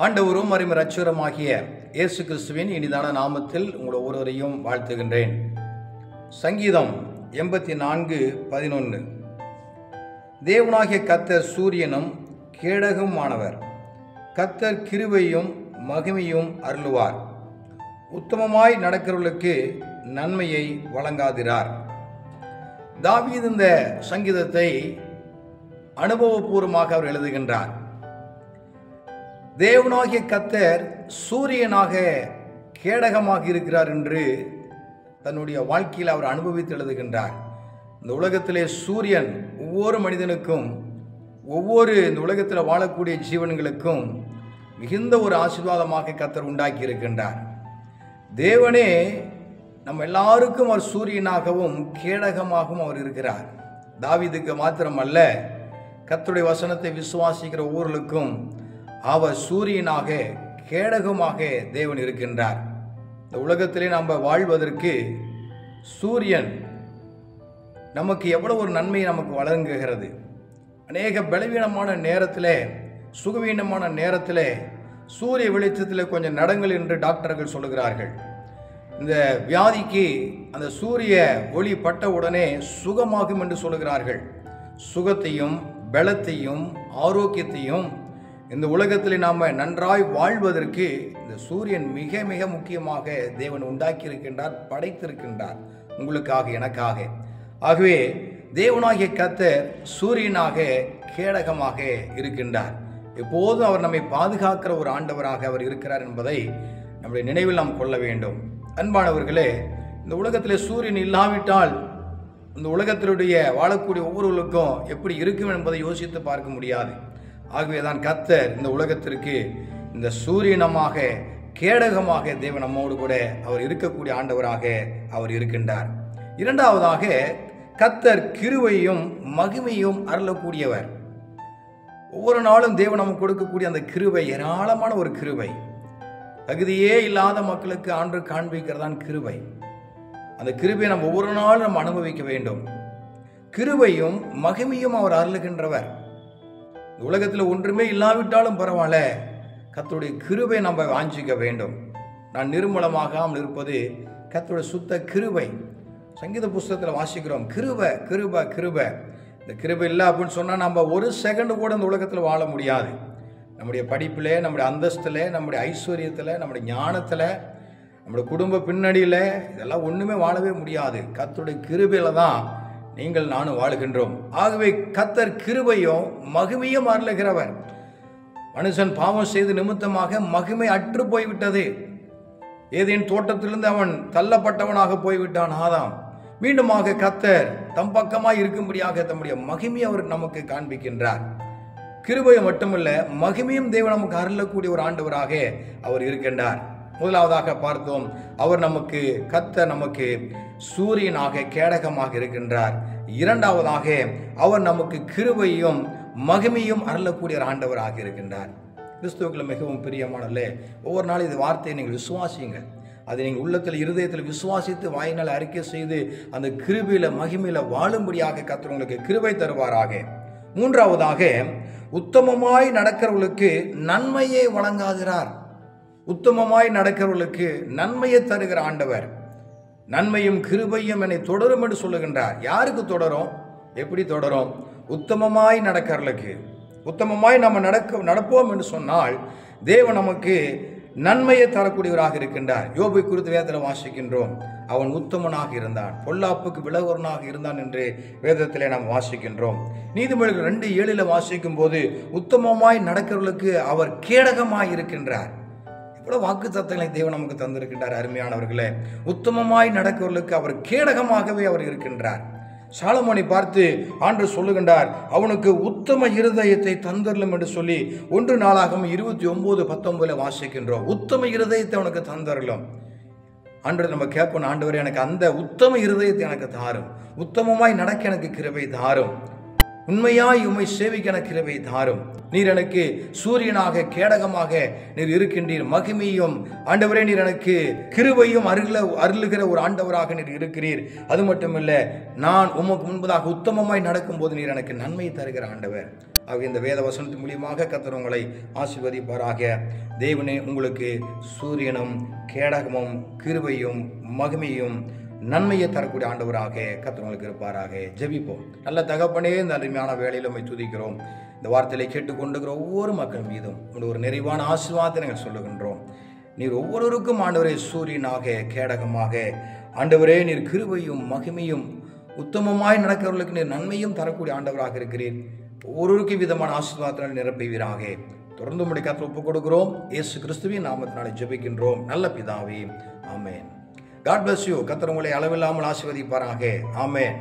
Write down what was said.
ஆண்டவரும் அருமை இரட்சகருமாகிய இயேசு கிறிஸ்துவின் இனிதான நாமத்தில் உங்கள் ஒவ்வொருவரையும் வாழ்த்துகின்றேன். சங்கீதம் 84:11. தேவனாகிய கர்த்தர் சூரியனும் கேடகமானவர். கர்த்தர் கிருபையும் மகிமையும் அருளுவார். உத்தமமாய் நடக்கிறவர்களுக்கு நன்மையை வழங்காதிரார். தாவீது இந்த சங்கீதத்தை அனுபவபூர்வமாக அவர் எழுதுகின்றார். தேவனாகிய கர்த்தர் சூரியனாக கேடகமாக இருக்கிறார் என்று தன்னுடைய வாழ்க்கையில் அவர் அனுபவித்து எழுதுகின்றார். இந்த உலகத்திலே சூரியன் ஒவ்வொரு மனிதனுக்கும் இந்த உலகத்தில் வாழக்கூடிய ஜீவன்களுக்கும் மிகுந்த ஒரு ஆசீர்வாதமாக கர்த்தர் உண்டாக்கி இருக்கின்றார். தேவனே நம்ம எல்லாருக்கும் அவர் சூரியனாகவும் கேடகமாகவும் அவர் இருக்கிறார். தாவீதுக்கு மாத்திரமல்ல, கர்த்தருடைய வசனத்தை விசுவாசிக்கிற ஒவ்வொருவருக்கும் அவர் சூரியனாக கேடகமாக தேவன் இருக்கின்றார். இந்த உலகத்திலே நாம் வாழ்வதற்கு சூரியன் நமக்கு எவ்வளவு ஒரு நன்மையை நமக்கு வழங்குகிறது. அநேக பலவீனமான நேரத்தில், சுகவீனமான நேரத்தில் சூரிய வெளிச்சத்தில் கொஞ்சம் நடங்கள் என்று டாக்டர்கள் சொல்லுகிறார்கள். இந்த வியாதிக்கு அந்த சூரிய ஒளி பட்ட உடனே சுகமாகும் என்று சொல்லுகிறார்கள். சுகத்தையும் பலத்தையும் ஆரோக்கியத்தையும் இந்த உலகத்தில் நாம் நன்றாய் வாழ்வதற்கு இந்த சூரியன் மிக மிக முக்கியமாக தேவன் உண்டாக்கி இருக்கின்றார், படைத்திருக்கின்றார், உங்களுக்காக, எனக்காக. ஆகவே தேவனாகிய கர்த்தர் சூரியனாக கேடகமாக இருக்கின்றார். எப்போதும் அவர் நம்மை பாதுகாக்கிற ஒரு ஆண்டவராக அவர் இருக்கிறார் என்பதை நம்முடைய நினைவில் நாம் கொள்ள வேண்டும். அன்பானவர்களே, இந்த உலகத்தில் சூரியன் இல்லாவிட்டால் இந்த உலகத்தினுடைய வாழக்கூடிய ஒவ்வொருவருக்கும் எப்படி இருக்கும் என்பதை யோசித்து பார்க்க முடியாது. ஆகவே தான் கர்த்தர் இந்த உலகத்திற்கு இந்த சூரியனமாக கேடகமாக தேவன் நம்மோடு கூட அவர் இருக்கக்கூடிய ஆண்டவராக அவர் இருக்கின்றார். இரண்டாவதாக, கர்த்தர் கிருபையும் மகிமையும் அருளக்கூடியவர். ஒவ்வொரு நாளும் தேவன் நமக்கு கொடுக்கக்கூடிய அந்த கிருபை ஏராளமான ஒரு கிருபை. தகுதியே இல்லாத மக்களுக்கு ஆண்டு காண்பிக்கிறதான் கிருபை. அந்த கிருபையை நம்ம ஒவ்வொரு நாளும் நம்ம அனுபவிக்க வேண்டும். கிருபையும் மகிமையும் அவர் அருளுகின்றவர். உலகத்தில் ஒன்றுமே இல்லாவிட்டாலும் பரவாயில்ல, கர்த்தருடைய கிருபை நம்ம வாஞ்சிக்க வேண்டும். நான் நிர்மூலமாகாமல் இருப்பது கர்த்தருடைய சுத்த கிருபை. சங்கீத புஸ்தகத்தில் வாசிக்கிறோம், கிருபை கிருபை கிருபை. இந்த கிருபை இல்லை அப்படின்னு சொன்னால் நம்ம ஒரு செகண்டு கூட இந்த உலகத்தில் வாழ முடியாது. நம்முடைய படிப்பில், நம்முடைய அந்தஸ்தில், நம்முடைய ஐஸ்வர்யத்தில், நம்முடைய ஞானத்தில், நம்முடைய குடும்ப பின்னணியில் இதெல்லாம் ஒன்றுமே வாழவே முடியாது. கர்த்தருடைய கிருபையில் தான் நீங்கள் நானும் வாழுகின்றோம். ஆகவே கர்த்தர் கிருபையும் மகிமையும் அருளுகிறவர். மனுஷன் பாவம் செய்து நிமித்தமாக மகிமை அற்று போய்விட்டது. ஏதேன் தோட்டத்திலிருந்து அவன் தள்ளப்பட்டவனாக போய்விட்டான் ஆதாம். மீண்டுமாக கர்த்தர் தம் பக்கமாய் இருக்கும்படியாக தம்முடைய மகிமையை அவர் நமக்கு காண்பிக்கின்றார். கிருபையை மட்டுமல்ல, மகிமையும் தேவன் நமக்கு அருளக்கூடிய ஒரு ஆண்டவராக அவர் இருக்கின்றார். முதலாவதாக பார்த்தோம், கர்த்தர் நமக்கு சூரியனாக கேடகமாக இருக்கின்றார். இரண்டாவதாக, அவர் நமக்கு கிருபையும் மகிமையும் அருளக்கூடிய ஒரு ஆண்டவராக இருக்கின்றார். கிறிஸ்துவுக்குள்ள மிகவும் பிரியமானல்ல, ஒவ்வொரு நாளும் இந்த வார்த்தையை நீங்கள் விசுவாசிங்க. அதை நீங்கள் உள்ளத்தில், இருதயத்தில் விசுவாசித்து வாயினால் அறிக்கை செய்து அந்த கிருபையில மகிமையில வாழும்படியாக கர்த்தர் உங்களுக்கு கிருபை தருவாராக. மூன்றாவதாக, உத்தமமாய் நடக்கிறவர்களுக்கு நன்மையை வழங்காதிரார். உத்தமமாய் நடக்கிறவர்களுக்கு நன்மையை தருகிற ஆண்டவர். நன்மையும் கிருபையும் என்னை தொடரும் என்று சொல்லுகின்றார். யாருக்கு தொடரும்? எப்படி தொடரும்? உத்தமமாய் நடக்கிறவர்களுக்கு. உத்தமமாய் நம்ம நடப்போம் என்று சொன்னால் தேவன் நமக்கு நன்மையை தரக்கூடியவராக இருக்கின்றார். யோபை குறித்து வேதத்தில் வாசிக்கின்றோம், அவன் உத்தமனாக இருந்தான், பொல்லாப்புக்கு விலகுவனாக இருந்தான் என்று வேதத்திலே நாம் வாசிக்கின்றோம். நீதிமொழிகள் 2:7 வாசிக்கும் போது உத்தமமாய் நடக்கிறவர்களுக்கு அவர் கேடகமாய் இருக்கின்றார். இவ்வளவு வாக்கு தத்தங்களை தேவன் நமக்கு தந்திருக்கின்றார். அருமையானவர்களே, உத்தமமாய் நடக்கிறவர்களுக்கு அவர் கேடகமாகவே அவர் இருக்கின்றார். சாலமோனை பார்த்து ஆண்டவர் சொல்லுகின்றார், அவனுக்கு உத்தம இருதயத்தை தந்தரலும் என்று சொல்லி 1 நாளாகமம் 29:19 வாசிக்கின்றோம். உத்தம இருதயத்தை அவனுக்கு தந்தரலும். ஆண்டவர் நம்ம கேட்கணும், ஆண்டவர் எனக்கு அந்த உத்தம இருதயத்தை எனக்கு தாரும், உத்தமமாய் நடக்க எனக்கு கிருபை தாரும். உண்மையாய் உம்மை சேவிக்க எனக்கு கிருபை தாரும். நீர் எனக்கு சூரியனாக கேடகமாக நீர் இருக்கின்றீர். மகிமையும் ஆண்டவரே, நீர் எனக்கு கிருபையும் அருளுகிற ஒரு ஆண்டவராக நீர் இருக்கிறீர். அது மட்டுமல்ல, நான் உமக்கு முன்பதாக உத்தமமாய் நடக்கும்போது நீர் எனக்கு நன்மையை தருகிற ஆண்டவர். ஆக இந்த வேத வசனத்தின் மூலியமாக கர்த்தர் உங்களை ஆசீர்வதிப்பாராக. தேவனே உங்களுக்கு சூரியனும் கேடகமும் கிருபையும் மகிமையும் நன்மையை தரக்கூடிய ஆண்டவராக கர்த்தர் உங்களுக்கு இருப்பாராக. ஜெபிப்போம். நல்ல தகப்பனே, இந்த அருமையான வேளையில் உம்மை துதிக்கிறோம். இந்த வார்த்தையை கேட்டுக்கொண்டுகிற ஒவ்வொரு மக்கள் மீதும் ஒரு நிறைவான ஆசீர்வாதத்தை நாங்கள் சொல்லுகின்றோம். நீர் ஒவ்வொருவருக்கும் ஆண்டவரே சூரியனாக கேடகமாக, ஆண்டவரே நீர் கிருபையும் மகிமையும் உத்தமமாய் நடக்கிறவர்களுக்கு நீர் நன்மையும் தரக்கூடிய ஆண்டவராக இருக்கிறீர். ஒவ்வொருவருக்கும் விதமான ஆசீர்வாதத்தினால் நிரப்புவீராக. தொடர்ந்து உம்முடைய கரத்தில் ஒப்புக் கொடுக்கிறோம். இயேசு கிறிஸ்துவின் நாமத்தினாலே ஜெபிக்கின்றோம் நல்ல பிதாவே, ஆமென். God bless you. கர்த்தர் உங்களை அளவில்லாமல் ஆசீர்வதிப்பாராக. ஆமென்.